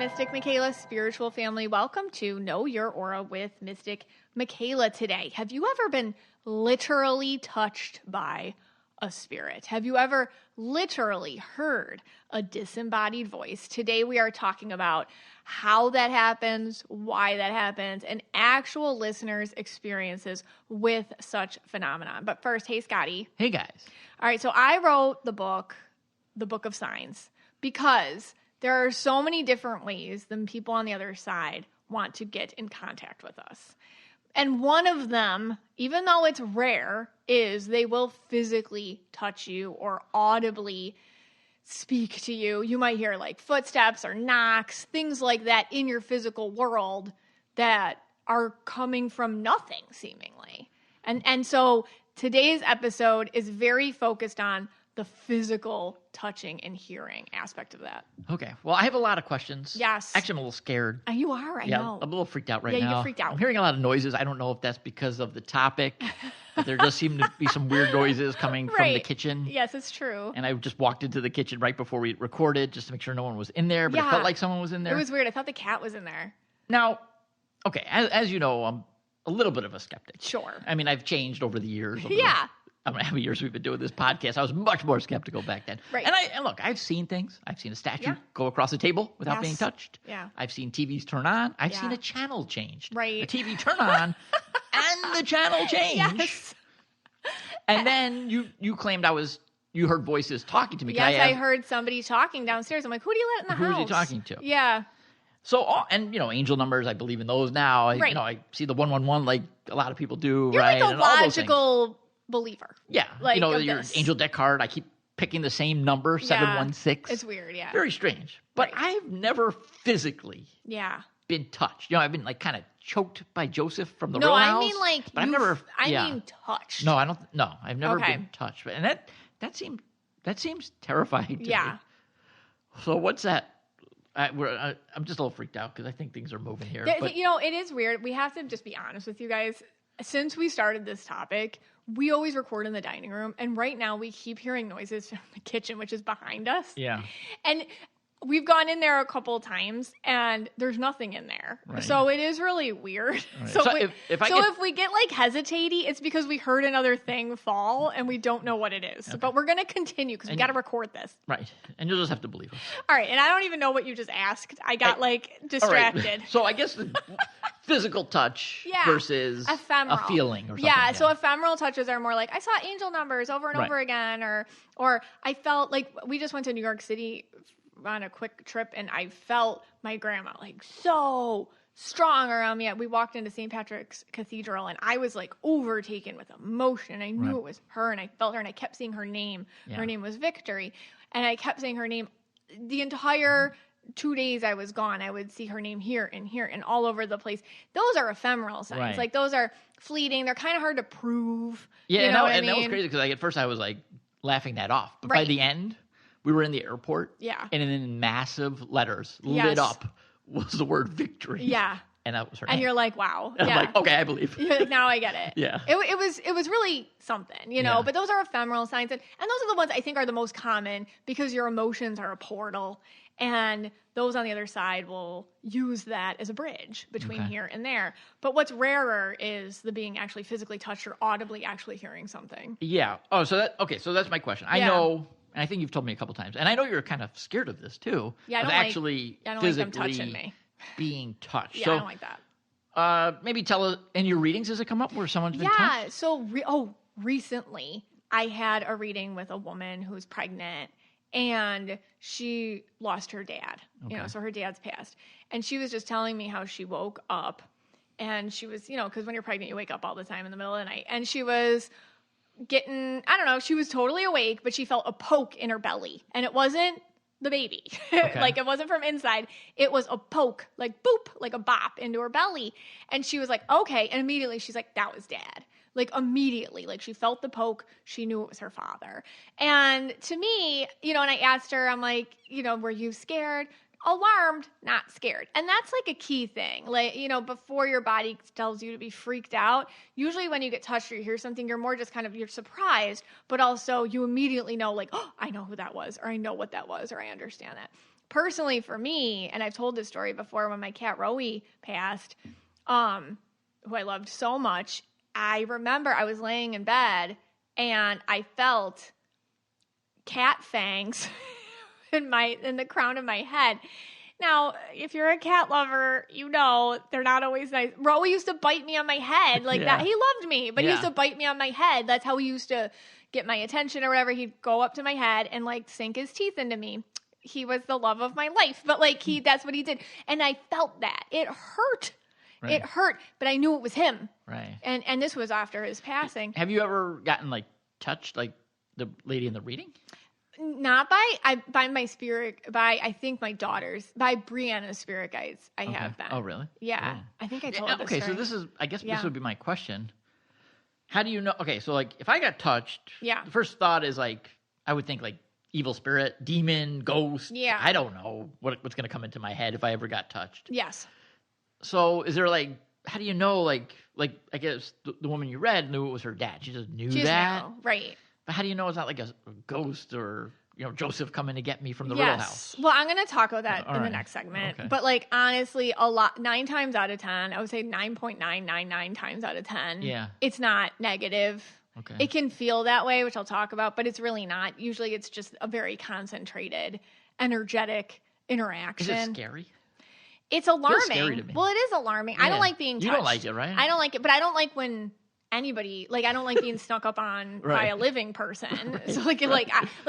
Mystic Michaela spiritual family. Welcome to Know Your Aura with Mystic Michaela today. Have you ever been literally touched by a spirit? Have you ever literally heard a disembodied voice? Today we are talking about how that happens, why that happens, and actual listeners' experiences with such phenomenon. But first, hey Scotty. Hey guys. All right, so I wrote the book of Signs, because there are so many different ways than people on the other side want to get in contact with us. And one of them, even though it's rare, is they will physically touch you or audibly speak to you. You might hear like footsteps or knocks, things like that in your physical world that are coming from nothing, seemingly. And so today's episode is very focused on the physical touching and hearing aspect of that. Okay. Well, I have a lot of questions. Yes. Actually, I'm a little scared. You are, I know. I'm a little freaked out right now. Yeah, you get freaked out. I'm hearing a lot of noises. I don't know if that's because of the topic, but there does seem to be some weird noises coming from the kitchen. Yes, it's true. And I just walked into the kitchen right before we recorded just to make sure no one was in there, but it felt like someone was in there. It was weird. I thought the cat was in there. Now, okay, as you know, I'm a little bit of a skeptic. Sure. I mean, I've changed over the years. I don't know how many years we've been doing this podcast. I was much more skeptical back then. Right. And look, I've seen things. I've seen a statue go across a table without being touched. Yeah. I've seen TVs turn on. I've seen a channel changed. Right. The TV turn on and the channel change. Yes. And then you claimed you heard voices talking to me. Yes, I heard somebody talking downstairs. I'm like, who do you let in the house? Who is he talking to? Yeah. So, angel numbers, I believe in those now. I see the 111 like a lot of people do. You're right? like a logical believer. Yeah. Like, your angel deck card, I keep picking the same number, 716. It's weird, yeah. Very strange. But I've never physically been touched. I've been like kind of choked by Joseph from the Real House. No, I mean like but I've never mean touched. No, I don't. No, I've never been touched. And that seems terrifying to me. So what's that? I'm just a little freaked out because I think things are moving here. It is weird. We have to just be honest with you guys. Since we started this topic, we always record in the dining room. And right now we keep hearing noises from the kitchen, which is behind us. Yeah. And we've gone in there a couple of times and there's nothing in there. Right. So it is really weird. Right. So, if we get like hesitating, it's because we heard another thing fall and we don't know what it is. Okay. But we're going to continue because we got to record this. Right. And you'll just have to believe us. All right. And I don't even know what you just asked. I got distracted. Right. So I guess the physical touch versus ephemeral. A feeling or something. Yeah. So ephemeral touches are more like, I saw angel numbers over and over again. Or I felt like we just went to New York City on a quick trip and I felt my grandma like so strong around me. We walked into St. Patrick's Cathedral and I was like overtaken with emotion. I knew it was her and I felt her and I kept seeing her name. Yeah. Her name was Victory. And I kept saying her name the entire 2 days I was gone. I would see her name here and all over the place. Those are ephemeral signs. Right. Like those are fleeting. They're kind of hard to prove. Yeah. You know what I mean? That was crazy because at first I was like laughing that off. But by the end, we were in the airport. Yeah. And in massive letters lit up was the word victory. Yeah. And that was her name. And you're like, wow. And I'm like, okay, I believe. You're like, now I get it. Yeah. It was really something, but those are ephemeral signs. And those are the ones I think are the most common because your emotions are a portal. And those on the other side will use that as a bridge between here and there. But what's rarer is the being actually physically touched or audibly actually hearing something. Yeah. Oh, so that's my question. I know, and I think you've told me a couple times, and I know you're kind of scared of this too. Yeah, I don't actually like physically them touching me. Being touched. Yeah, so, I don't like that. Maybe tell us, in your readings, does it come up where someone's been touched? Yeah, so recently I had a reading with a woman who's pregnant and she lost her dad, so her dad's passed. And she was just telling me how she woke up and she was, because when you're pregnant, you wake up all the time in the middle of the night. And she was she was totally awake, but she felt a poke in her belly. And it wasn't the baby. Like it wasn't from inside. It was a poke, like boop, like a bop into her belly. And she was like, okay. And immediately she's like, that was dad. Like immediately, like she felt the poke. She knew it was her father. And to me, and I asked her, I'm like, were you scared? Alarmed, not scared. And that's like a key thing. Like, before your body tells you to be freaked out, usually when you get touched or you hear something, you're more just you're surprised, but also you immediately know like, oh, I know who that was, or I know what that was, or I understand that. personally for me, and I've told this story before, when my cat Rowie passed, who I loved so much, I remember I was laying in bed and I felt cat fangs in the crown of my head. Now, if you're a cat lover, you know they're not always nice. Rowie used to bite me on my head like that. He loved me, but he used to bite me on my head. That's how he used to get my attention or whatever. He'd go up to my head and like sink his teeth into me. He was the love of my life, but like that's what he did. And I felt that. It hurt. Right. It hurt, but I knew it was him. Right. And this was after his passing. Have you ever gotten like touched like the lady in the reading? Not by my spirit, by I think my daughters, by Brianna's spirit guides. I have been. Oh, really? Yeah. I think I told this Okay, story. so this is, I guess this would be my question. How do you know? Okay, so like if I got touched, the first thought is like, I would think like evil spirit, demon, ghost. Yeah. I don't know what's going to come into my head if I ever got touched. Yes. So is there like, how do you know, like I guess the woman you read knew it was her dad. She just knew that. Right. But how do you know it's not like a ghost or, Joseph coming to get me from the Riddle House? Well, I'm going to talk about that in the next segment. Okay. But like, honestly, 9 times out of 10, I would say 9.999 times out of 10, it's not negative. Okay. It can feel that way, which I'll talk about, but it's really not. Usually it's just a very concentrated, energetic interaction. Is it scary? It's alarming. It feels scary to me. Well, it is alarming. I don't like being touched. You don't like it, right? I don't like it, but I don't like when anybody, like, I don't like being snuck up on by a living person. So like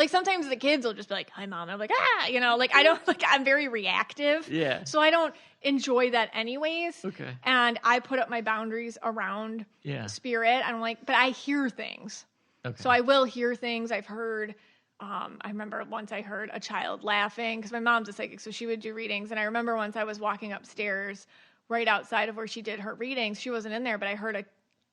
sometimes the kids will just be like, "Hi, Mom." I'm like, I don't like, I'm very reactive. Yeah. So I don't enjoy that anyways. Okay. And I put up my boundaries around spirit. I'm like, but I hear things. Okay. So I will hear things. I've heard, I remember once I heard a child laughing because my mom's a psychic, so she would do readings. And I remember once I was walking upstairs right outside of where she did her readings. She wasn't in there, but I heard a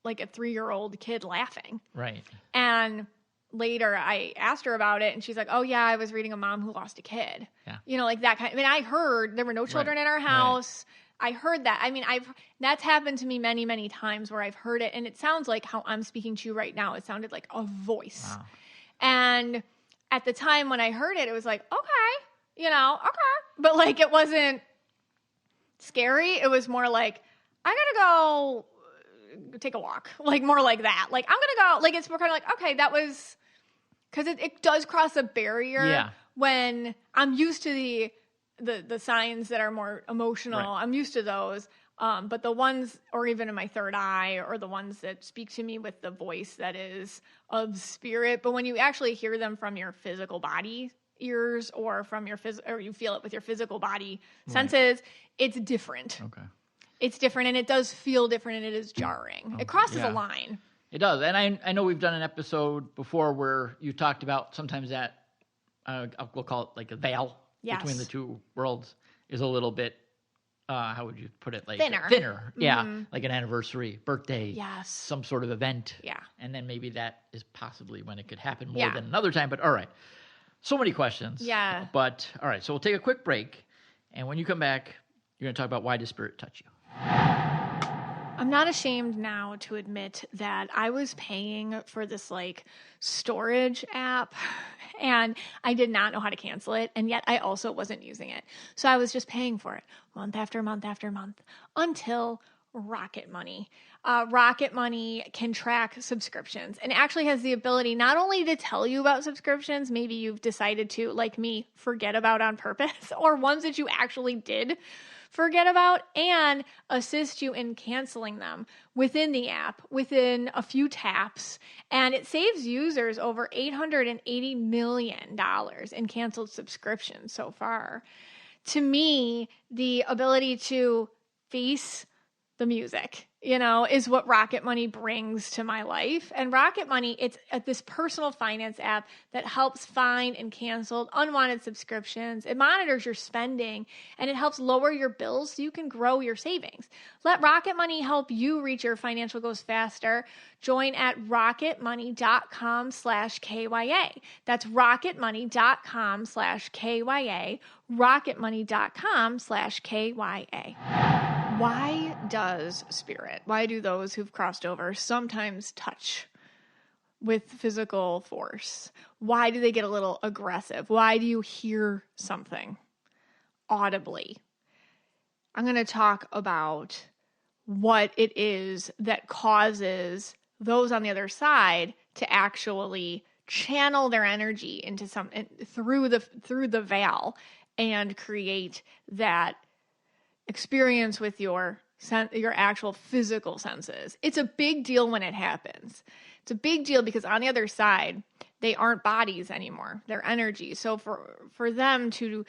3-year-old kid laughing. Right. And later I asked her about it and she's like, "Oh yeah, I was reading a mom who lost a kid." Yeah. Like that kind. I mean, I heard there were no children in our house. Right. I heard that. I mean, that's happened to me many, many times where I've heard it and it sounds like how I'm speaking to you right now. It sounded like a voice. Wow. And at the time when I heard it, it was like, okay. But like, it wasn't scary. It was more like, I gotta go take a walk, like more like that. Like, I'm gonna go, like, it's more kind of like, okay, that was, because it does cross a barrier when I'm used to the signs that are more emotional. Right. I'm used to those. But the ones, or even in my third eye, or the ones that speak to me with the voice that is of spirit. But when you actually hear them from your physical body ears, or from your or you feel it with your physical body senses, it's different. Okay. It's different, and it does feel different, and it is jarring. Okay. It crosses a line. It does. And I know we've done an episode before where you talked about sometimes that, we'll call it like a veil between the two worlds is a little bit, how would you put it? Like thinner. Mm-hmm. Yeah. Like an anniversary, birthday. Yes. Some sort of event. Yeah. And then maybe that is possibly when it could happen more than another time. But all right. So many questions. Yeah. But all right. So we'll take a quick break. And when you come back, you're going to talk about why does spirit touch you? I'm not ashamed now to admit that I was paying for this like storage app and I did not know how to cancel it. And yet I also wasn't using it. So I was just paying for it month after month after month until Rocket Money. Rocket Money can track subscriptions and actually has the ability not only to tell you about subscriptions, maybe you've decided to, like me, forget about on purpose, or ones that you actually did forget about, and assist you in canceling them within the app, within a few taps. And it saves users over $880 million in canceled subscriptions so far. To me, the ability to face the music, is what Rocket Money brings to my life. And Rocket Money, it's this personal finance app that helps find and cancel unwanted subscriptions. It monitors your spending and it helps lower your bills so you can grow your savings. Let Rocket Money help you reach your financial goals faster. Join at rocketmoney.com/KYA. That's rocketmoney.com/KYA. rocketmoney.com/KYA. Why does spirit, why do those who've crossed over sometimes touch with physical force? Why do they get a little aggressive? Why do you hear something? audibly. I'm going to talk about what it is that causes those on the other side to actually channel their energy into through the veil and create that experience with your actual physical senses. It's a big deal when it happens. It's a big deal because on the other side, they aren't bodies anymore. They're energy. So for them to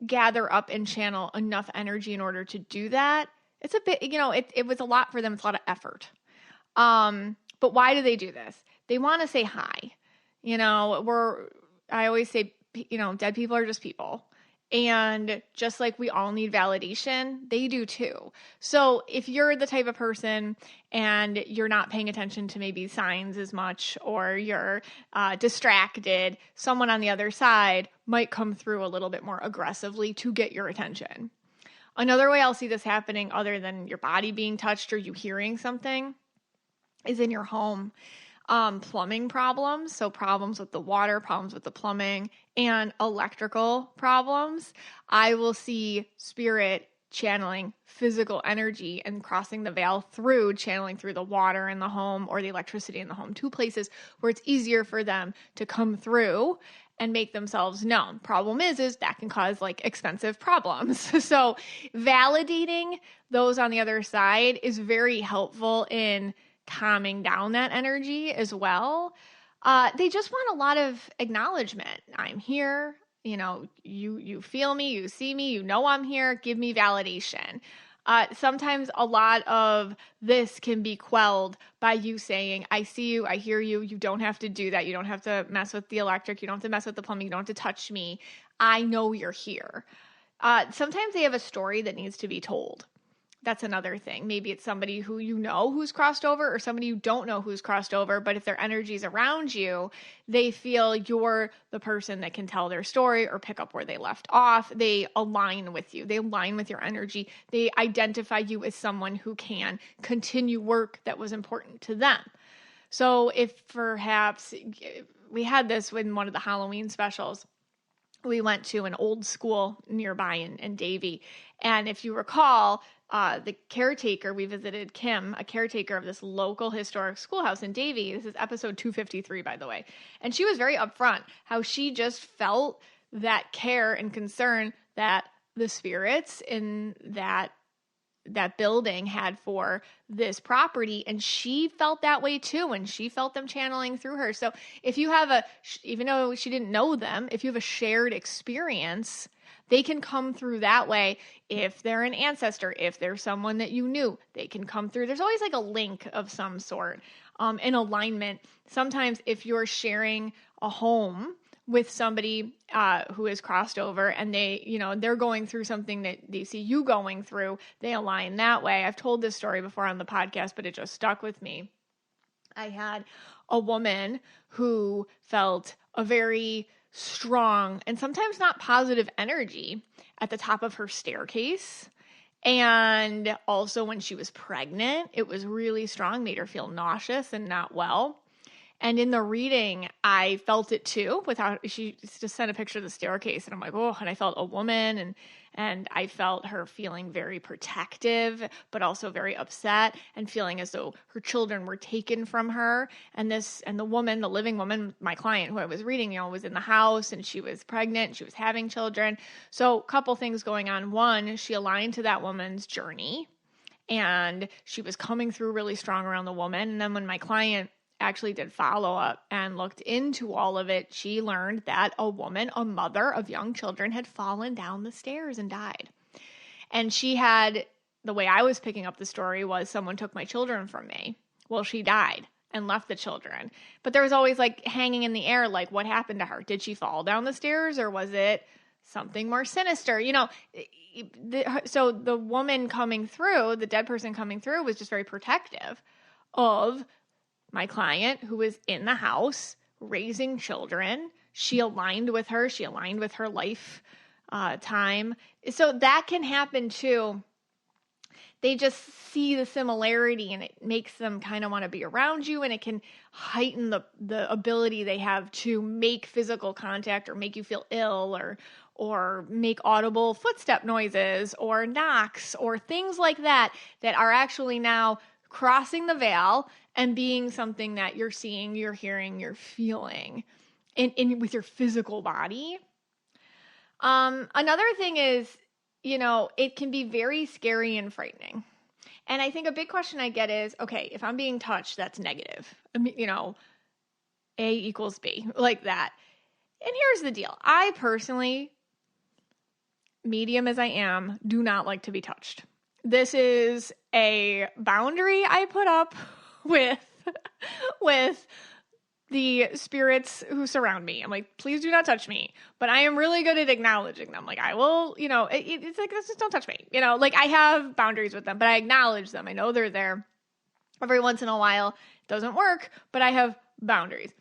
gather up and channel enough energy in order to do that, it's a bit, it was a lot for them. It's a lot of effort. But why do they do this? They want to say hi. I always say, dead people are just people. And just like we all need validation, they do too. So if you're the type of person and you're not paying attention to maybe signs as much, or you're distracted, someone on the other side might come through a little bit more aggressively to get your attention. Another way I'll see this happening, other than your body being touched or you hearing something, is in your home. Plumbing problems, so problems with the water, problems with the plumbing, and electrical problems. I will see spirit channeling physical energy and crossing the veil through channeling through the water in the home or the electricity in the home, two places where it's easier for them to come through and make themselves known. Problem is that can cause expensive problems. So validating those on the other side is very helpful in calming down that energy as well. They just want a lot of acknowledgement. I'm here. You feel me, you see me, I'm here. Give me validation. Sometimes a lot of this can be quelled by you saying, I see you, I hear you. You don't have to do that. You don't have to mess with the electric. You don't have to mess with the plumbing. You don't have to touch me. I know you're here. Sometimes they have a story that needs to be told. That's another thing. Maybe it's somebody who who's crossed over, or somebody you don't know who's crossed over, but if their energy's around you, they feel you're the person that can tell their story or pick up where they left off. They align with you. They align with your energy. They identify you as someone who can continue work that was important to them. So if perhaps we had this in one of the Halloween specials, we went to an old school nearby in Davie. And if you recall, the caretaker, we visited Kim, a caretaker of this local historic schoolhouse in Davie. This is episode 253, by the way. And she was very upfront how she just felt that care and concern that the spirits in that building had for this property, and she felt that way too, and she felt them channeling through her. So if you have even though she didn't know them, if you have a shared experience, they can come through that way. If they're an ancestor, if there's someone that you knew, they can come through. There's always a link of some sort, in alignment. Sometimes if you're sharing a home with somebody who has crossed over, and they're going through something that they see you going through, they align that way. I've told this story before on the podcast, but it just stuck with me. I had a woman who felt a very strong and sometimes not positive energy at the top of her staircase. And also when she was pregnant, it was really strong, made her feel nauseous and not well. And in the reading, I felt it too. She just sent a picture of the staircase, and I'm like, oh, and I felt a woman, and I felt her feeling very protective, but also very upset, and feeling as though her children were taken from her. And the woman, the living woman, my client who I was reading, was in the house, and she was pregnant, and she was having children. So a couple things going on. One, she aligned to that woman's journey, and she was coming through really strong around the woman. And then when my client actually did follow up and looked into all of it, she learned that a woman, a mother of young children, had fallen down the stairs and died. And the way I was picking up the story was, someone took my children from me. Well, she died and left the children. But there was always hanging in the air, what happened to her? Did she fall down the stairs, or was it something more sinister? So the woman coming through, the dead person coming through, was just very protective of my client who was in the house raising children. She aligned with her. She aligned with her life time. So that can happen too. They just see the similarity, and it makes them kind of want to be around you, and it can heighten the ability they have to make physical contact or make you feel ill or make audible footstep noises or knocks or things like that that are actually now crossing the veil and being something that you're seeing, you're hearing, you're feeling with your physical body. Another thing is, it can be very scary and frightening. And I think a big question I get is, okay, if I'm being touched, that's negative. A equals B, like that. And here's the deal. I personally, medium as I am, do not like to be touched. This is a boundary I put up with the spirits who surround me. I'm like, please do not touch me. But I am really good at acknowledging them. Like, I will, it's like, just don't touch me. Like, I have boundaries with them, but I acknowledge them. I know they're there. Every once in a while, it doesn't work, but I have boundaries.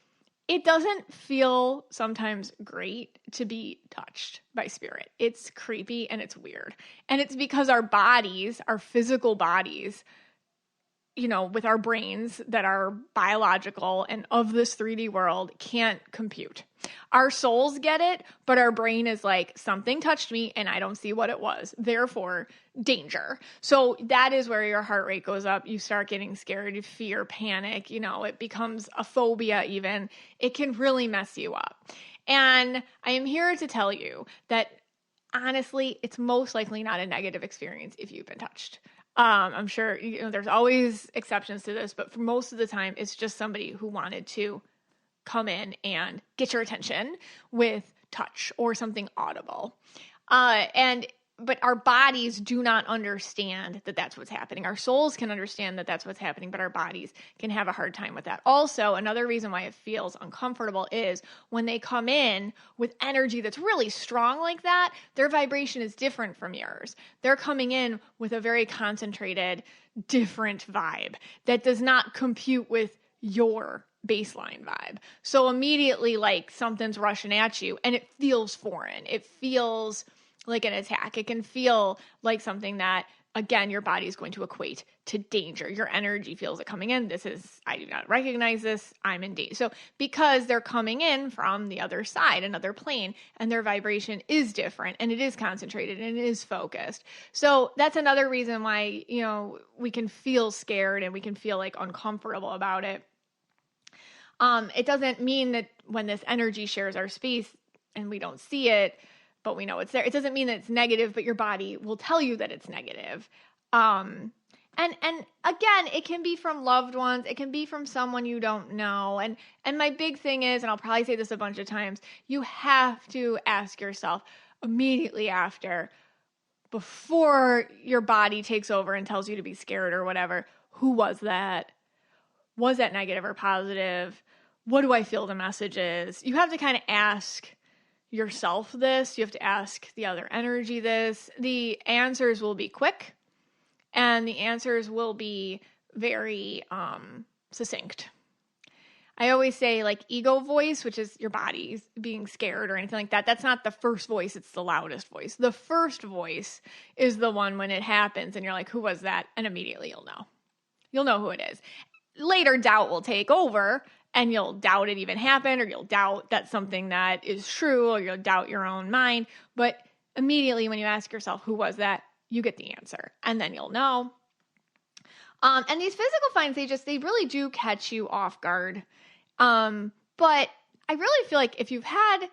It doesn't feel sometimes great to be touched by spirit. It's creepy and it's weird. And it's because our bodies, our physical bodies, with our brains that are biological and of this 3D world, can't compute. Our souls get it, but our brain is like, something touched me and I don't see what it was. Therefore, danger. So that is where your heart rate goes up. You start getting scared, fear, panic, it becomes a phobia even. It can really mess you up. And I am here to tell you that honestly, it's most likely not a negative experience if you've been touched. I'm sure, there's always exceptions to this, but for most of the time, it's just somebody who wanted to come in and get your attention with touch or something audible. But our bodies do not understand that that's what's happening. Our souls can understand that that's what's happening, but our bodies can have a hard time with that. Also, another reason why it feels uncomfortable is when they come in with energy that's really strong like that, their vibration is different from yours. They're coming in with a very concentrated, different vibe that does not compute with your baseline vibe. So immediately, like, something's rushing at you and it feels foreign. It feels like an attack. It can feel like something that, again, your body is going to equate to danger. Your energy feels it coming in. I do not recognize this. I'm in danger. So because they're coming in from the other side, another plane, and their vibration is different and it is concentrated and it is focused. So that's another reason why, we can feel scared and we can feel like uncomfortable about it. It doesn't mean that when this energy shares our space and we don't see it, but we know it's there, it doesn't mean that it's negative, but your body will tell you that it's negative. And again, it can be from loved ones. It can be from someone you don't know. And my big thing is, and I'll probably say this a bunch of times, you have to ask yourself immediately after, before your body takes over and tells you to be scared or whatever, who was that? Was that negative or positive? What do I feel the message is? You have to kind of ask yourself this. You have to ask the other energy this. The answers will be quick and the answers will be very succinct. I always say, like, ego voice, which is your body being scared or anything like that, that's not the first voice, it's the loudest voice. The first voice is the one when it happens and you're like, who was that? And immediately you'll know. You'll know who it is. Later, doubt will take over and you'll doubt it even happened, or you'll doubt that's something that is true, or you'll doubt your own mind. But immediately when you ask yourself, who was that? You get the answer and then you'll know. And these physical finds, they really do catch you off guard. But I really feel like if you've had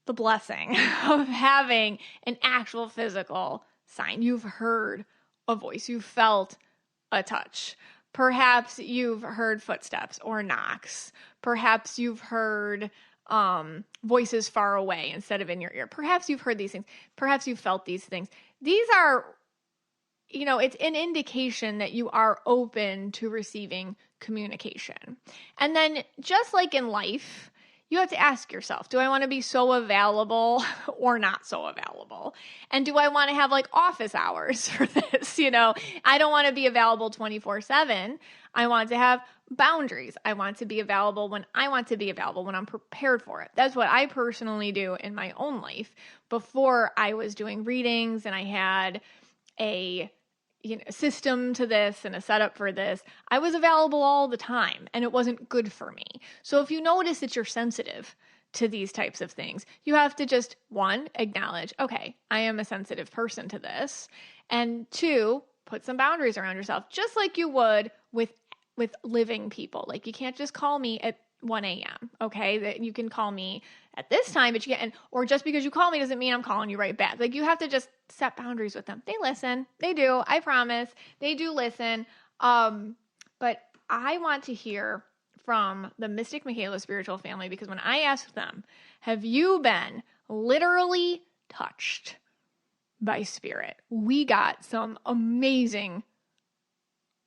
the blessing of having an actual physical sign, you've heard a voice, you've felt a touch. Perhaps you've heard footsteps or knocks. Perhaps you've heard voices far away instead of in your ear. Perhaps you've heard these things. Perhaps you've felt these things. These are, it's an indication that you are open to receiving communication. And then just like in life, you have to ask yourself, do I want to be so available or not so available? And do I want to have like office hours for this? I don't want to be available 24/7. I want to have boundaries. I want to be available when I want to be available, when I'm prepared for it. That's what I personally do in my own life. Before I was doing readings and I had a system to this and a setup for this, I was available all the time and it wasn't good for me. So if you notice that you're sensitive to these types of things. You have to just, one, acknowledge, okay, I am a sensitive person to this. And two, put some boundaries around yourself, just like you would with living people. Like, you can't just call me at 1 a.m. Okay. That you can call me at this time, but you can't, or just because you call me doesn't mean I'm calling you right back. Like, you have to just set boundaries with them. They listen. They do. I promise. They do listen. But I want to hear from the Mystic Michaela spiritual family, because when I asked them, have you been literally touched by spirit? We got some amazing,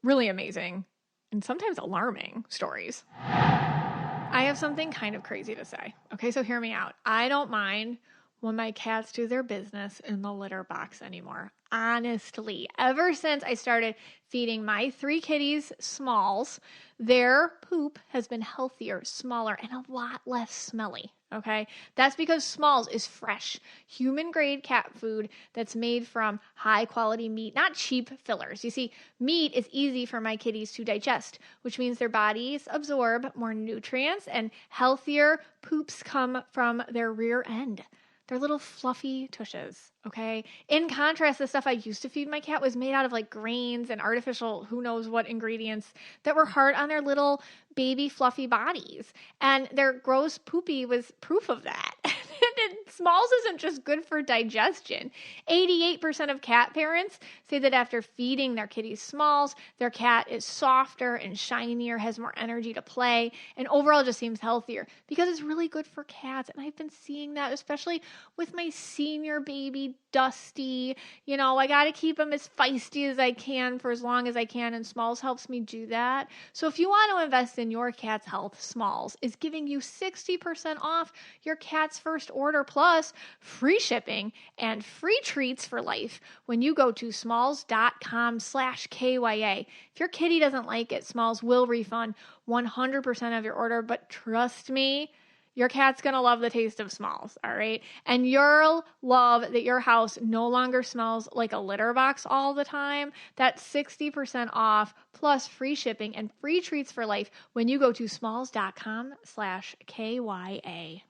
really amazing, and sometimes alarming stories. I have something kind of crazy to say. Okay, so hear me out. I don't mind when my cats do their business in the litter box anymore. Honestly, ever since I started feeding my 3 kitties Smalls, their poop has been healthier, smaller, and a lot less smelly. Okay, that's because Smalls is fresh, human-grade cat food that's made from high-quality meat, not cheap fillers. You see, meat is easy for my kitties to digest, which means their bodies absorb more nutrients, and healthier poops come from their rear end. They're little fluffy tushes, okay? In contrast, the stuff I used to feed my cat was made out of like grains and artificial who knows what ingredients that were hard on their little baby fluffy bodies. And their gross poopy was proof of that. And Smalls isn't just good for digestion. 88% of cat parents say that after feeding their kitties Smalls, their cat is softer and shinier, has more energy to play, and overall just seems healthier because it's really good for cats. And I've been seeing that, especially with my senior baby, Dusty. You know, I got to keep him as feisty as I can for as long as I can, and Smalls helps me do that. So if you want to invest in your cat's health, Smalls is giving you 60% off your cat's first order, plus free shipping and free treats for life when you go to smalls.com/KYA. If your kitty doesn't like it, Smalls will refund 100% of your order, but trust me, your cat's going to love the taste of Smalls, all right? And you'll love that your house no longer smells like a litter box all the time. That's 60% off plus free shipping and free treats for life when you go to smalls.com/KYA.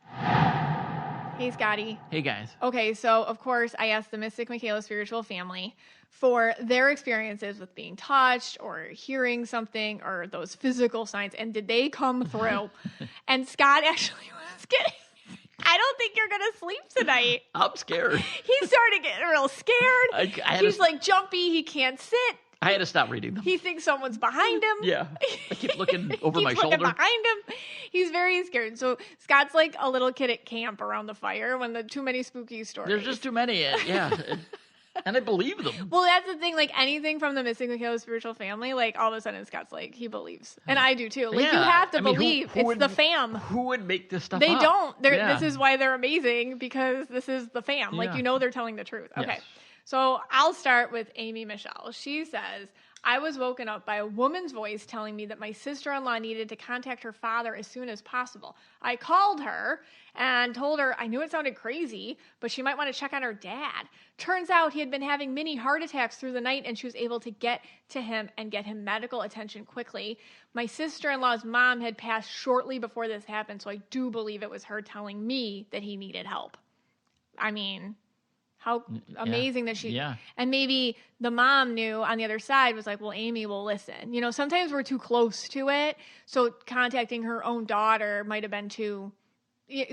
Hey, Scotty. Hey, guys. Okay, so of course I asked the Mystic Michaela spiritual family for their experiences with being touched or hearing something or those physical signs, and did they come through? And Scott actually was kidding. I don't think you're going to sleep tonight. I'm scared. He started getting real scared. He's like jumpy. He can't sit. I had to stop reading them. He thinks someone's behind him. Yeah. I keep looking over my shoulder. Behind him. He's very scared. So Scott's like a little kid at camp around the fire when the too many spooky stories. There's just too many. Yeah. And I believe them. Well, that's the thing. Like anything from the Mystic Michaela spiritual family, like all of a sudden Scott's like, he believes. And I do too. Like you have to believe. It's the fam. Who would make this stuff up? They don't. This is why they're amazing, because this is the fam. Like, they're telling the truth. Okay. Yes. So I'll start with Amy Michelle. She says, I was woken up by a woman's voice telling me that my sister-in-law needed to contact her father as soon as possible. I called her and told her I knew it sounded crazy, but she might want to check on her dad. Turns out he had been having mini heart attacks through the night, and she was able to get to him and get him medical attention quickly. My sister-in-law's mom had passed shortly before this happened, so I do believe it was her telling me that he needed help. I mean, how amazing that she, and maybe the mom knew on the other side, was like, well, Amy will listen. You know, sometimes we're too close to it. So contacting her own daughter might've been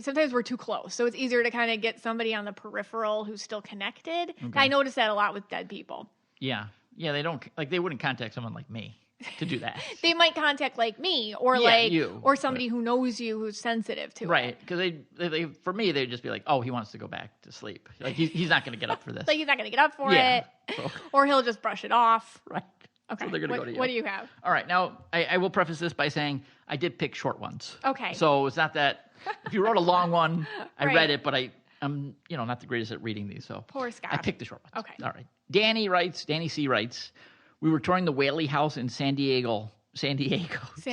sometimes we're too close. So it's easier to kind of get somebody on the peripheral who's still connected. Okay. I notice that a lot with dead people. Yeah. Yeah. They wouldn't contact someone like me to do that. They might contact like me or you, or somebody who knows you, who's sensitive to it. Right. Because they for me, they'd just be like, oh, he wants to go back to sleep. Like he's not going to get up for this. Like he's not going to get up for it. So. Or he'll just brush it off. Right. Okay. So they're going to go to you. What do you have? All right. Now, I will preface this by saying I did pick short ones. Okay. So it's not that if you wrote a long one, I read it, but I'm not the greatest at reading these. So poor Scott. I picked the short ones. Okay. All right. Danny C. writes, we were touring the Whaley House in San Diego. San Diego. So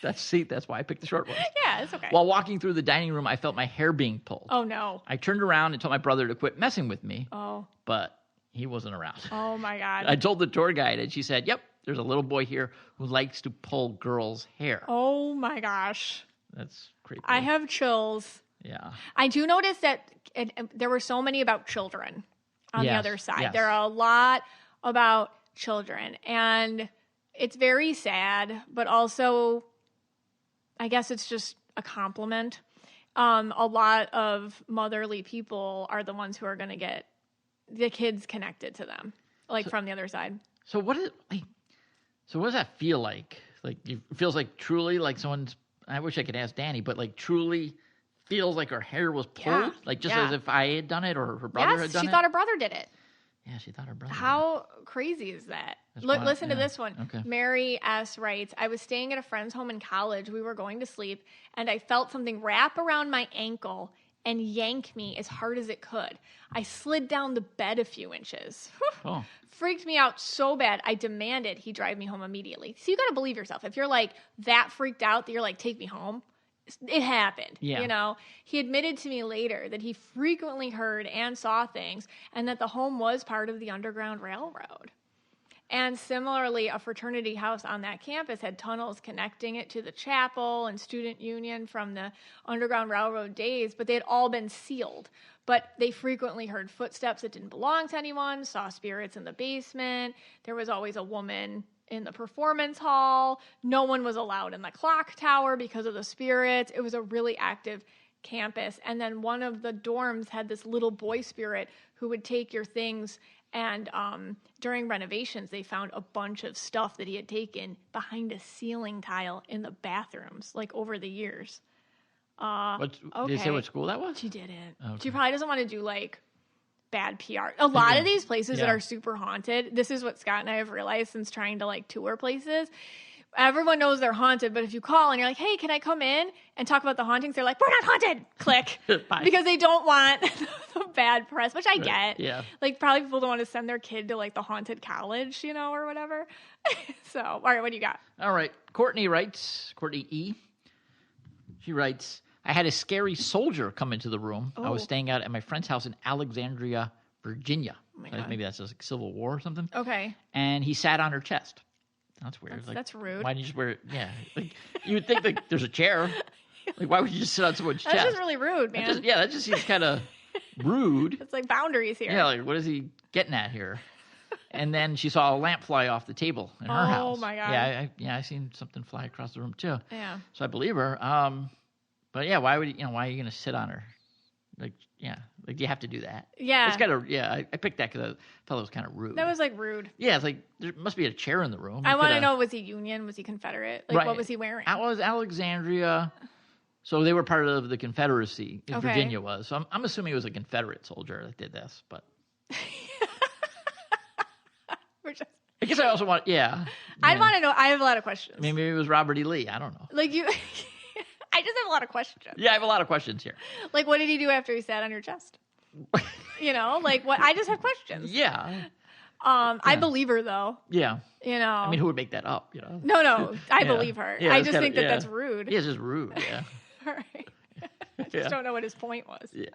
that's why I picked the short one. Yeah, it's okay. While walking through the dining room, I felt my hair being pulled. Oh, no. I turned around and told my brother to quit messing with me. Oh. But he wasn't around. Oh, my God. I told the tour guide, and she said, yep, there's a little boy here who likes to pull girls' hair. Oh, my gosh. That's creepy. I have chills. Yeah. I do notice that there were so many about children on the other side. Yes. There are a lot about children. And it's very sad, but also, I guess it's just a compliment. A lot of motherly people are the ones who are going to get the kids connected to them, from the other side. So what does that feel like? Like, it feels like truly like someone's, I wish I could ask Danny, but like truly feels like her hair was pulled? Like just as if I had done it or her brother had done it? Yes, she thought her brother did it. Yeah, she thought her brother How crazy is that? Listen to this one. Okay. Mary S. writes, I was staying at a friend's home in college. We were going to sleep, and I felt something wrap around my ankle and yank me as hard as it could. I slid down the bed a few inches. Oh. Freaked me out so bad, I demanded he drive me home immediately. So you got to believe yourself. If you're like that freaked out that you're like, take me home, it happened. Yeah. You know, he admitted to me later that he frequently heard and saw things and that the home was part of the Underground Railroad. And similarly, a fraternity house on that campus had tunnels connecting it to the chapel and student union from the Underground Railroad days, but they had all been sealed. But they frequently heard footsteps that didn't belong to anyone, saw spirits in the basement. There was always a woman in the performance hall. No one was allowed in the clock tower because of the spirits. It was a really active campus. And then one of the dorms had this little boy spirit who would take your things. And during renovations, they found a bunch of stuff that he had taken behind a ceiling tile in the bathrooms, like over the years. Did you say what school that was? She didn't. Okay. She probably doesn't want to do like bad PR. A lot of these places that are super haunted, this is what Scott and I have realized since trying to like tour places. Everyone knows they're haunted, but if you call and you're like, hey, can I come in and talk about the hauntings? They're like, we're not haunted. Click. Because they don't want the bad press, which I get. Yeah. Like, probably people don't want to send their kid to like the haunted college, you know, or whatever. So, all right, what do you got? All right. Courtney E. She writes, I had a scary soldier come into the room. I was staying out at my friend's house in Alexandria, Virginia. Oh my God. Maybe that's like Civil War or something. Okay. And he sat on her chest. That's weird. That's rude. Why didn't you just wear it? Yeah. Like, you would think like there's a chair. Like, why would you just sit on someone's chest? That's just really rude, man. That just seems kind of rude. It's like boundaries here. Yeah, like, what is he getting at here? And then she saw a lamp fly off the table in her house. Oh, my God. Yeah, I seen something fly across the room, too. Yeah. So I believe her. But, yeah, why are you going to sit on her? Like, you have to do that. Yeah. It's kind of, I picked that because I thought it was kind of rude. That was, like, rude. Yeah, it's like, there must be a chair in the room. I want to know, was he Union? Was he Confederate? Like, What was he wearing? That was Alexandria. So they were part of the Confederacy. Virginia was. So I'm assuming it was a Confederate soldier that did this, but. I guess I also want, I want to know. I have a lot of questions. Maybe it was Robert E. Lee. I don't know. Like you. I just have a lot of questions. Yeah, I have a lot of questions here. Like, what did he do after he sat on your chest? Like what? I just have questions. Yeah. I believe her though. Yeah. I mean, who would make that up? No, I believe her. Yeah, I just think that's rude. Yeah, it's just rude. Yeah. All right. I just don't know what his point was. Yeah.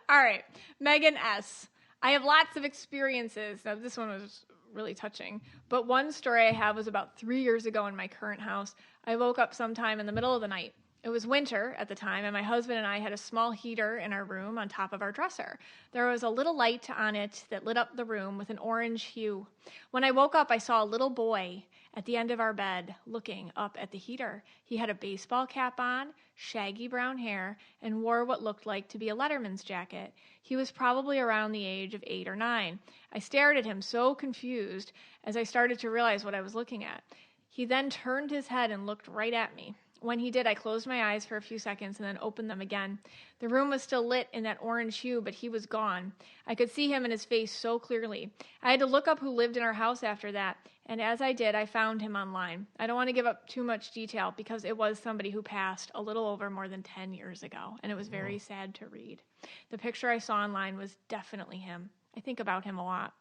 All right. Megan S. I have lots of experiences. Now, this one was really touching. But one story I have was about 3 years ago in my current house. I woke up sometime in the middle of the night. It was winter at the time, and my husband and I had a small heater in our room on top of our dresser. There was a little light on it that lit up the room with an orange hue. When I woke up, I saw a little boy at the end of our bed looking up at the heater. He had a baseball cap on, shaggy brown hair, and wore what looked like to be a letterman's jacket. He was probably around the age of 8 or 9. I stared at him so confused as I started to realize what I was looking at. He then turned his head and looked right at me. When he did, I closed my eyes for a few seconds and then opened them again. The room was still lit in that orange hue, but he was gone. I could see him and his face so clearly. I had to look up who lived in our house after that, and as I did, I found him online. I don't want to give up too much detail because it was somebody who passed a little over more than 10 years ago, and it was very sad to read. The picture I saw online was definitely him. I think about him a lot.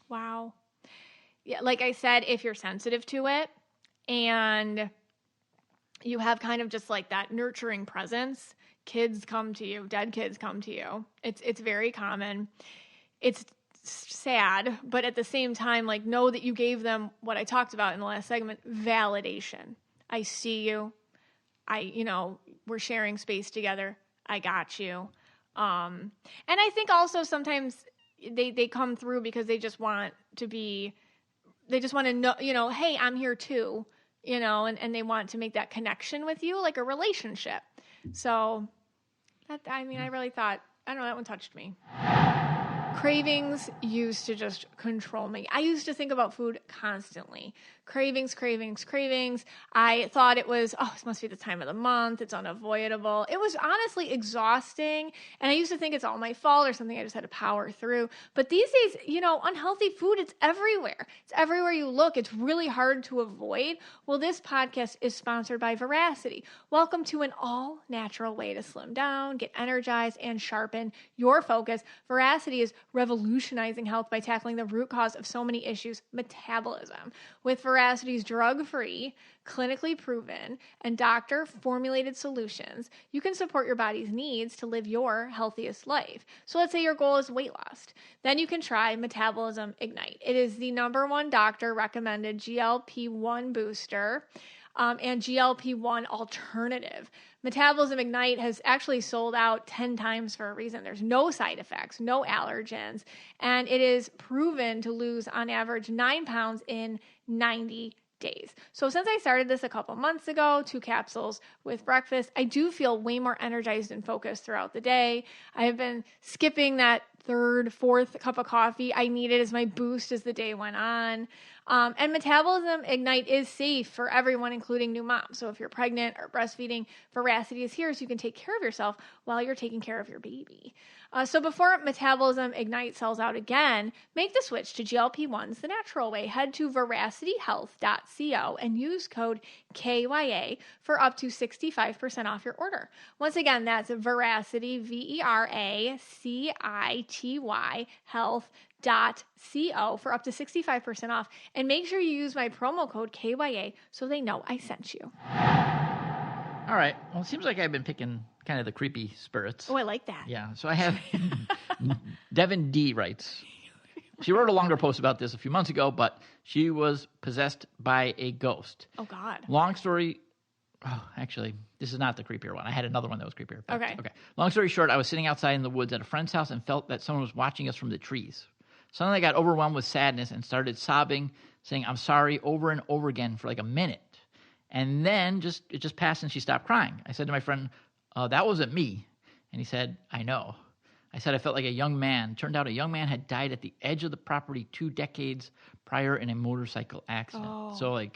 Wow. Yeah, like I said, if you're sensitive to it and you have kind of just like that nurturing presence, kids come to you, dead kids come to you. It's very common. It's sad, but at the same time, like, know that you gave them what I talked about in the last segment, validation. I see you. we're sharing space together. I got you. And I think also sometimes they come through because they just want to know, hey, I'm here too, and they want to make that connection with you, like a relationship. So I really thought, I don't know, that one touched me. Cravings used to just control me. I used to think about food constantly. Cravings. I thought it was, this must be the time of the month. It's unavoidable. It was honestly exhausting. And I used to think it's all my fault or something I just had to power through. But these days, unhealthy food, it's everywhere. It's everywhere you look. It's really hard to avoid. Well, this podcast is sponsored by Veracity. Welcome to an all-natural way to slim down, get energized, and sharpen your focus. Veracity is revolutionizing health by tackling the root cause of so many issues, metabolism. With Veracity's drug-free, clinically proven, and doctor-formulated solutions, you can support your body's needs to live your healthiest life. So let's say your goal is weight loss. Then you can try Metabolism Ignite. It is the #1 doctor-recommended GLP-1 booster and GLP-1 alternative. Metabolism Ignite has actually sold out 10 times for a reason. There's no side effects, no allergens, and it is proven to lose on average 9 pounds in 90 days. So since I started this a couple months ago, 2 capsules with breakfast, I do feel way more energized and focused throughout the day. I have been skipping that 3rd, 4th cup of coffee I needed as my boost as the day went on. And Metabolism Ignite is safe for everyone, including new moms. So if you're pregnant or breastfeeding, Veracity is here so you can take care of yourself while you're taking care of your baby. So before Metabolism Ignite sells out again, make the switch to GLP-1s the natural way. Head to veracityhealth.co and use code KYA for up to 65% off your order. Once again, that's Veracity, VERACITY health.co for up to 65% off. And make sure you use my promo code KYA so they know I sent you. All right. Well, it seems like I've been picking kind of the creepy spirits. Oh, I like that. Yeah. So I have Devin D writes. She wrote a longer post about this a few months ago, but she was possessed by a ghost. Oh, God. Long story. Oh, actually, this is not the creepier one. I had another one that was creepier. Okay. Long story short, I was sitting outside in the woods at a friend's house and felt that someone was watching us from the trees. Suddenly I got overwhelmed with sadness and started sobbing, saying, "I'm sorry," over and over again for like a minute. And then it just passed and she stopped crying. I said to my friend, "That wasn't me." And he said, "I know." I said I felt like a young man. Turned out a young man had died at the edge of the property 2 decades prior in a motorcycle accident. Oh. So I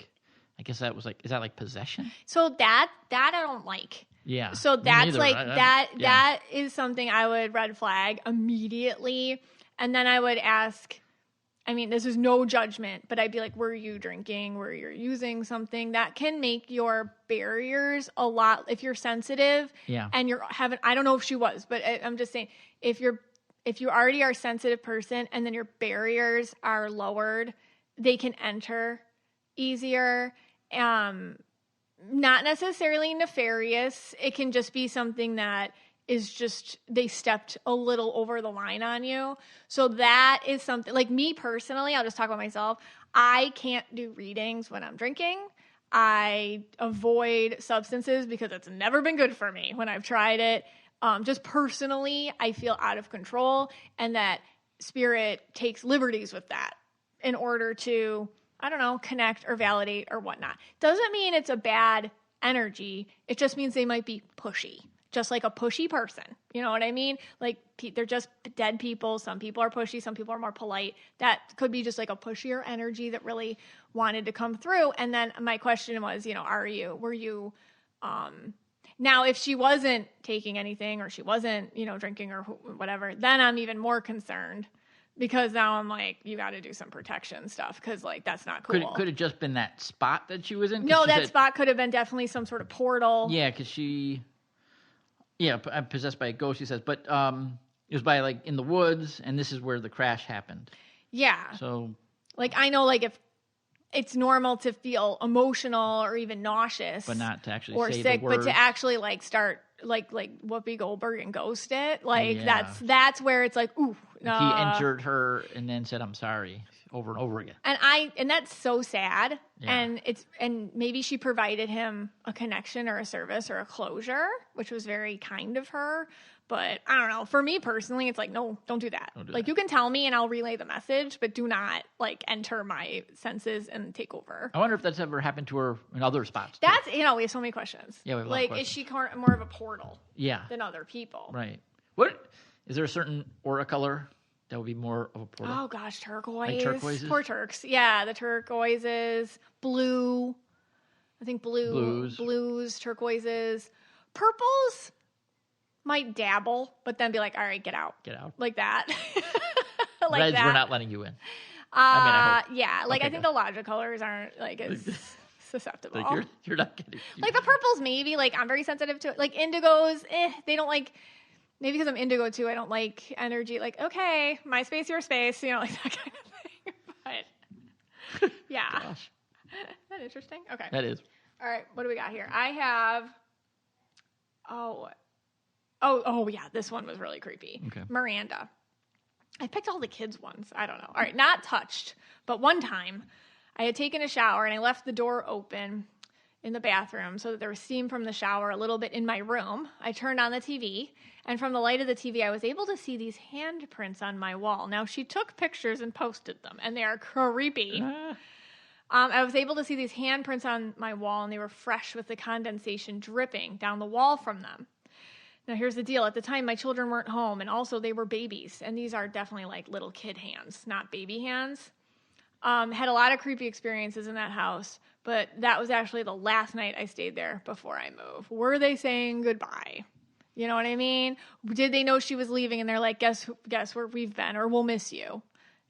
guess that was is that like possession? So that I don't like. Yeah. So that's that is something I would red flag immediately. And then I would ask, this is no judgment, but I'd be like, were you drinking? Were you using something? That can make your barriers a lot, if you're sensitive. Yeah. And I don't know if she was, but I'm just saying, if you already are a sensitive person and then your barriers are lowered, they can enter easier. Not necessarily nefarious. It can just be something that is just, they stepped a little over the line on you. So that is something, like me personally, I'll just talk about myself. I can't do readings when I'm drinking. I avoid substances because it's never been good for me when I've tried it. Just personally, I feel out of control, and that spirit takes liberties with that in order to, connect or validate or whatnot. Doesn't mean it's a bad energy. It just means they might be pushy. Just like a pushy person. You know what I mean? Like, they're just dead people. Some people are pushy. Some people are more polite. That could be just like a pushier energy that really wanted to come through. And then my question was, were you, now if she wasn't taking anything or she wasn't, drinking or whatever, then I'm even more concerned. Because now I'm like, you got to do some protection stuff because, that's not cool. Could it just been that spot that she was in? No, that spot could have been definitely some sort of portal. Yeah, because I'm possessed by a ghost, she says. But it was by, in the woods, and this is where the crash happened. Yeah. So. I know, if it's normal to feel emotional or even nauseous. But not to actually or say sick, the words. but to actually, start, like Whoopi Goldberg and ghost it. That's where it's like, ooh. He injured her and then said, "I'm sorry." over and over again. And that's so sad. Yeah. And maybe she provided him a connection or a service or a closure, which was very kind of her. But I don't know. For me personally, it's like, no, don't do that. You can tell me and I'll relay the message, but do not enter my senses and take over. I wonder if that's ever happened to her in other spots. That's, we have so many questions. Yeah, we have a lot of questions. Is she more of a portal than other people? Right. Is there a certain aura color that would be more of a portal? Oh, gosh, turquoise. Like turquoises? Poor Turks. Yeah, the turquoises. Blue. I think blues, turquoises. Purples might dabble, but then be like, all right, get out. Get out. Like that. Reds, we're not letting you in. I hope. Yeah, I think the logic colors aren't as susceptible. You're not getting. The purples maybe, I'm very sensitive to it. Indigos, they don't like, maybe because I'm indigo too, I don't like energy. Okay, my space, your space, that kind of thing. But yeah. Gosh. Isn't that interesting? Okay. That is. All right, what do we got here? I have, yeah, this one was really creepy. Okay. Miranda. I picked all the kids' ones. I don't know. All right, not touched, but one time I had taken a shower and I left the door open in the bathroom so that there was steam from the shower a little bit in my room. I turned on the TV, and from the light of the TV, I was able to see these handprints on my wall. Now, she took pictures and posted them, and they are creepy. I was able to see these handprints on my wall, and they were fresh with the condensation dripping down the wall from them. Now, here's the deal. At the time, my children weren't home, and also they were babies, and these are definitely little kid hands, not baby hands. Had a lot of creepy experiences in that house, but that was actually the last night I stayed there before I moved. Were they saying goodbye? You know what I mean? Did they know she was leaving, and they're like, guess where we've been, or we'll miss you?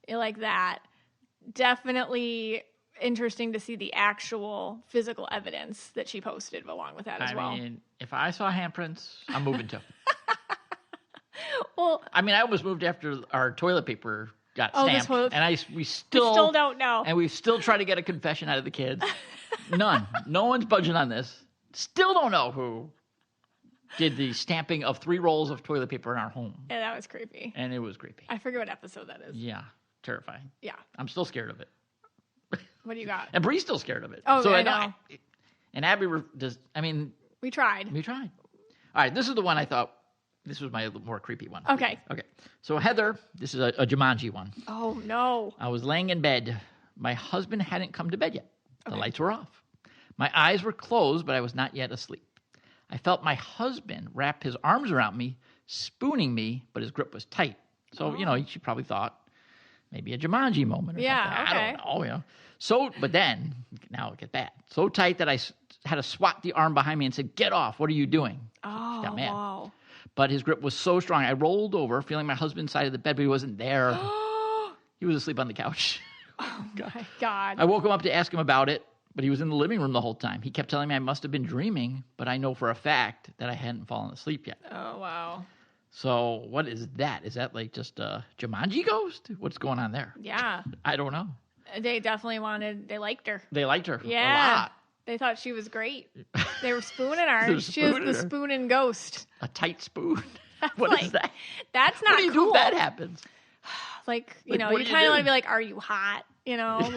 Like that. Definitely interesting to see the actual physical evidence that she posted along with that as well. I mean, if I saw handprints, I'm moving too. Well, I almost moved after our toilet paper got stamped, and we still don't know. And we still try to get a confession out of the kids. None. No one's budging on this. Still don't know who did the stamping of 3 rolls of toilet paper in our home. Yeah, that was creepy. And it was creepy. I forget what episode that is. Yeah, terrifying. Yeah. I'm still scared of it. What do you got? And Bree's still scared of it. Oh, so I know. And Abby we tried. All right, this is the one I thought, this was my more creepy one. Okay. So Heather, this is a Jumanji one. Oh, no. I was laying in bed. My husband hadn't come to bed yet. The lights were off. My eyes were closed, but I was not yet asleep. I felt my husband wrap his arms around me, spooning me, but his grip was tight. So, she probably thought maybe a Jumanji moment or something. Okay. I don't know, So, but then, now get bad. So tight that I had to swat the arm behind me and said, "Get off, what are you doing?" Oh, she got mad. Wow. But his grip was so strong, I rolled over, feeling my husband's side of the bed, but he wasn't there. He was asleep on the couch. Oh, my God. I woke him up to ask him about it, but he was in the living room the whole time. He kept telling me I must have been dreaming, but I know for a fact that I hadn't fallen asleep yet. Oh, wow. So what is that? Is that just a Jumanji ghost? What's going on there? Yeah. I don't know. They definitely they liked her. They liked her a lot. They thought she was great. They were spooning her. She was the spooning ghost. A tight spoon. What is that? That's not cool. What do you do if that happens? You kind of want to be like, are you hot? I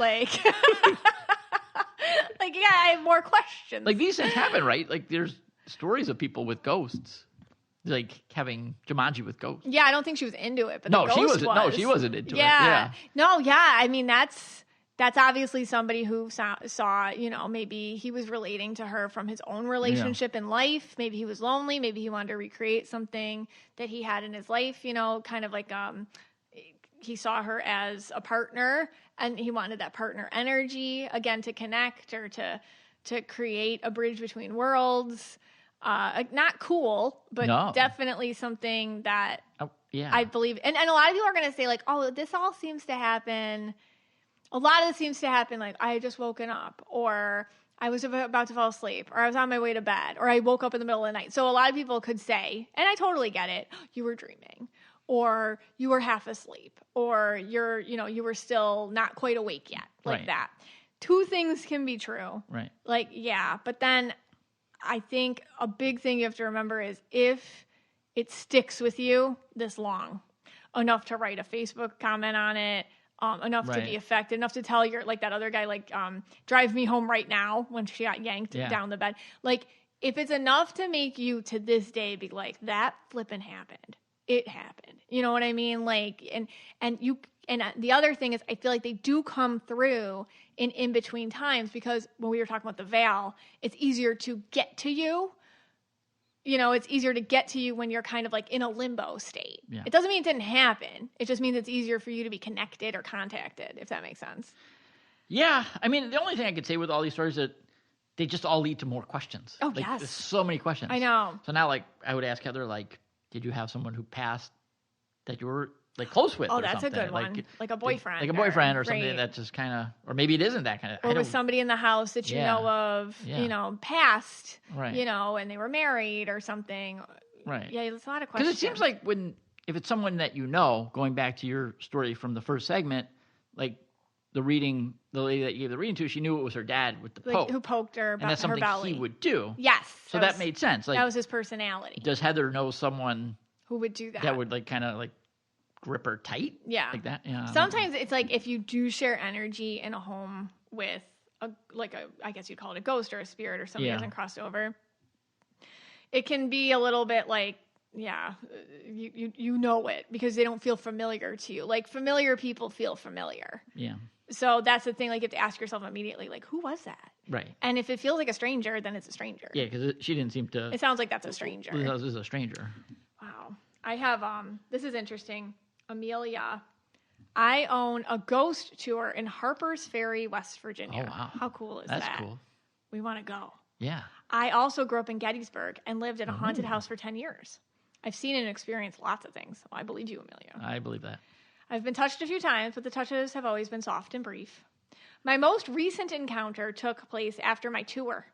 have more questions. These things happen, right? There's stories of people with ghosts. Having Jumanji with ghosts. Yeah, I don't think she was into it, but she wasn't. No, she wasn't into it. Yeah. No, yeah. That's obviously somebody who saw, maybe he was relating to her from his own relationship in life. Maybe he was lonely. Maybe he wanted to recreate something that he had in his life, kind of he saw her as a partner and he wanted that partner energy again to connect or to create a bridge between worlds. Not cool, but definitely something that I believe. And a lot of people are going to say this all seems to happen. A lot of this seems to happen I had just woken up, or I was about to fall asleep, or I was on my way to bed, or I woke up in the middle of the night. So a lot of people could say, and I totally get it, you were dreaming, or you were half asleep, or you were still not quite awake yet, that. 2 things can be true. Right. But then I think a big thing you have to remember is if it sticks with you this long, enough to write a Facebook comment on it, enough to be affected, enough to tell your, like that other guy, like, drive me home right now when she got yanked down the bed. Like, if it's enough to make you to this day be like, that flipping happened. It happened. You know what I mean? Like, and the other thing is I feel like they do come through in between times, because when we were talking about the veil, it's easier to get to you. You know, it's easier to get to you when you're kind of like in a limbo state. Yeah. It doesn't mean it didn't happen. It just means it's easier for you to be connected or contacted, if that makes sense. Yeah. I mean, the only thing I could say with all these stories is that they just all lead to more questions. Oh, like, yes. There's so many questions. I know. So now, like, I would ask Heather, like, did you have someone who passed that you were, like, close with? Oh, or that's something? a good one. Like a boyfriend. Like a boyfriend or something that's just kind of, or maybe it isn't that kind of. Or with somebody in the house that you know of, you know, passed, you know, and they were married or something. Right. Yeah, there's a lot of questions. Because it seems like if it's someone that you know, going back to your story from the first segment, like the lady that you gave the reading to, she knew it was her dad with the poke. Who poked her, and that's something he would do. Yes. So that made sense. Like, that was his personality. Does Heather know someone who would do that? That would like kind of like grip her tight? Yeah. Like that? Yeah. Sometimes it's like if you do share energy in a home with I guess you'd call it a ghost or a spirit or somebody who hasn't crossed over, it can be a little bit like, you know it because they don't feel familiar to you. Like familiar people feel familiar. Yeah. So that's the thing. Like you have to ask yourself immediately, like, who was that? Right. And if it feels like a stranger, then it's a stranger. Yeah, because she didn't seem to. It sounds like that's a stranger. This is a stranger. Wow. I have this is interesting. Amelia, I own a ghost tour in Harper's Ferry, West Virginia. Oh, wow. How cool is that? That's cool. We want to go. Yeah. I also grew up in Gettysburg and lived in a haunted house for 10 years. I've seen and experienced lots of things. So I believe you, Amelia. I believe that. I've been touched a few times, but the touches have always been soft and brief. My most recent encounter took place after my tour,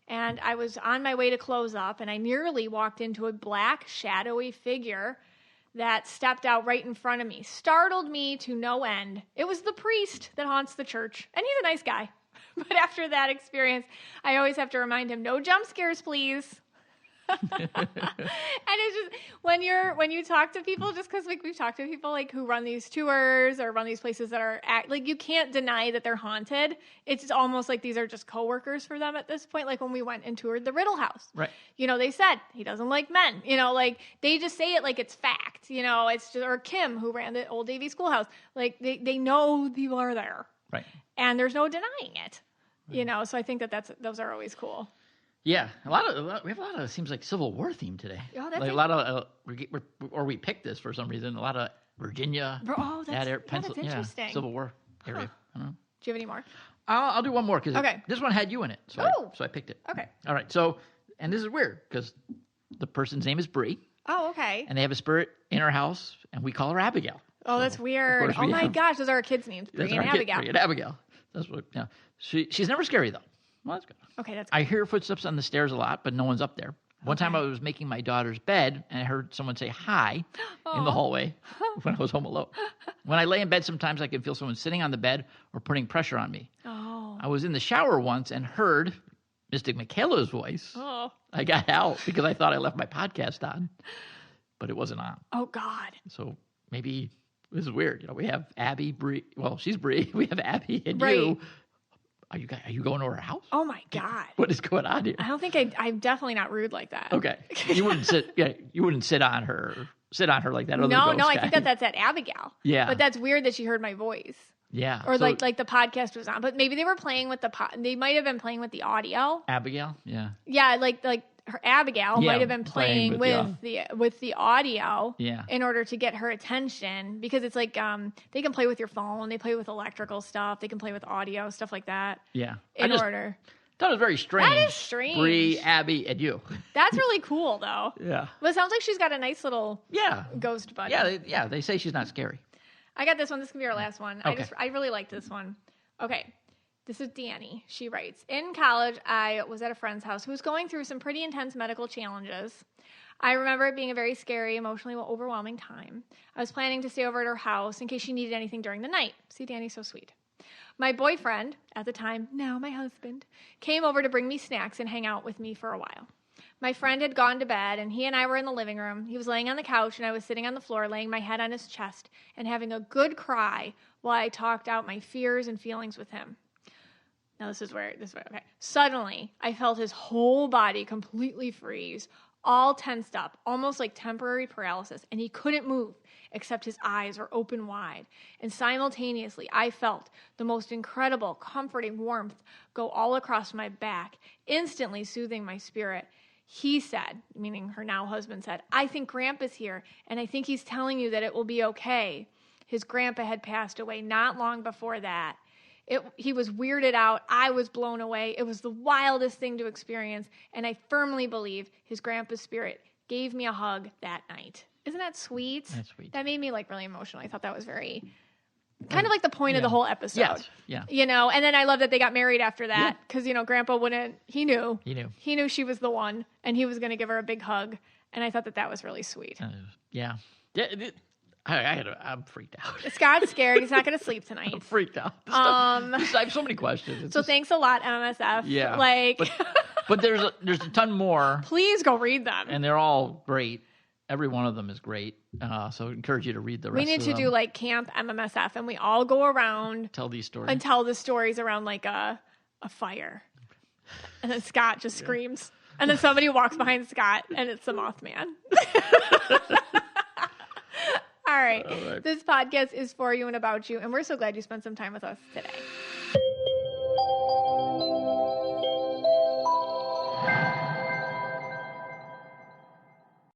and I was on my way to close up, and I nearly walked into a black, shadowy figure that stepped out right in front of me. Startled me to no end. It was the priest that haunts the church, and he's a nice guy. But after that experience, I always have to remind him, no jump scares, please. And it's just when you talk to people, just because like we've talked to people like who run these tours or run these places that are like you can't deny that they're haunted. It's almost like these are just coworkers for them at this point. Like when we went and toured the Riddle House, right? You know, they said he doesn't like men. You know, like they just say it like it's fact. You know, it's just, or Kim who ran the old Davy Schoolhouse. Like they know people are there, right? And there's no denying it. Right. You know, so I think those are always cool. Yeah, we have a lot of seems like Civil War theme today. Oh, that's like a lot of we picked this for some reason. A lot of Virginia. Oh, that's interesting. Civil War area. I don't know. Do you have any more? I'll do one more because this one had you in it, so I picked it. Okay. All right. So, and this is weird because the person's name is Bree. Oh, okay. And they have a spirit in her house, and we call her Abigail. Oh, that's weird. Oh my gosh, those are our kids' names, Bree and Abigail. Bree and Abigail. That's what. Yeah. She's never scary though. Well, that's good. Okay, that's good. I hear footsteps on the stairs a lot, but no one's up there. One time I was making my daughter's bed, and I heard someone say hi in the hallway when I was home alone. When I lay in bed, sometimes I can feel someone sitting on the bed or putting pressure on me. Oh. I was in the shower once and heard Mystic Michaela's voice. Oh. I got out because I thought I left my podcast on, but it wasn't on. Oh, God. So maybe this is weird. You know, we have Abby, Bree. Well, she's Bree. We have Abby and you. Are you going to her house? Oh my God! What is going on here? I don't think I'm definitely not rude like that. Okay, you wouldn't sit. Yeah, you wouldn't sit on her like that. Other no, ghost guy. I think that's at Abigail. Yeah, but that's weird that she heard my voice. Yeah, or like the podcast was on, but maybe they were playing with They might have been playing with the audio. Abigail, yeah, yeah, like her Abigail might have been playing with the audio, in order to get her attention, because it's like they can play with your phone, they play with electrical stuff, they can play with audio stuff like that. Yeah, order. That was very strange. That is strange. Bree, Abby, and you. That's really cool, though. Yeah. But it sounds like she's got a nice little ghost buddy. Yeah, they say she's not scary. I got this one. This can be our last one. Okay. I really like this one. Okay. This is Danny. She writes, in college, I was at a friend's house who was going through some pretty intense medical challenges. I remember it being a very scary, emotionally overwhelming time. I was planning to stay over at her house in case she needed anything during the night. See, Danny's so sweet. My boyfriend, at the time, now my husband, came over to bring me snacks and hang out with me for a while. My friend had gone to bed, and he and I were in the living room. He was laying on the couch, and I was sitting on the floor, laying my head on his chest and having a good cry while I talked out my fears and feelings with him. Now, this is where, okay. Suddenly, I felt his whole body completely freeze, all tensed up, almost like temporary paralysis, and he couldn't move except his eyes were open wide. And simultaneously, I felt the most incredible, comforting warmth go all across my back, instantly soothing my spirit. He said, meaning her now husband said, I think Grandpa's here, and I think he's telling you that it will be okay. His grandpa had passed away not long before that. He was weirded out. I was blown away. It was the wildest thing to experience, and I firmly believe his grandpa's spirit gave me a hug that night. Isn't that sweet? That's sweet. That made me like really emotional. I thought that was very kind of like the point of the whole episode. Yes. Yeah. You know, and then I love that they got married after that because, you know, Grandpa wouldn't, he knew she was the one and he was going to give her a big hug. And I thought that was really sweet. Yeah. I'm freaked out. Scott's scared. He's not going to sleep tonight. I'm freaked out. I have so many questions. Thanks a lot, MMSF. Yeah. But there's a ton more. Please go read them. And they're all great. Every one of them is great. So I encourage you to read the rest of them. We need to do like Camp MMSF and we all go around. Tell these stories. And tell the stories around like a fire. And then Scott just screams. And then somebody walks behind Scott and it's the Mothman. All right. This podcast is for you and about you. And we're so glad you spent some time with us today.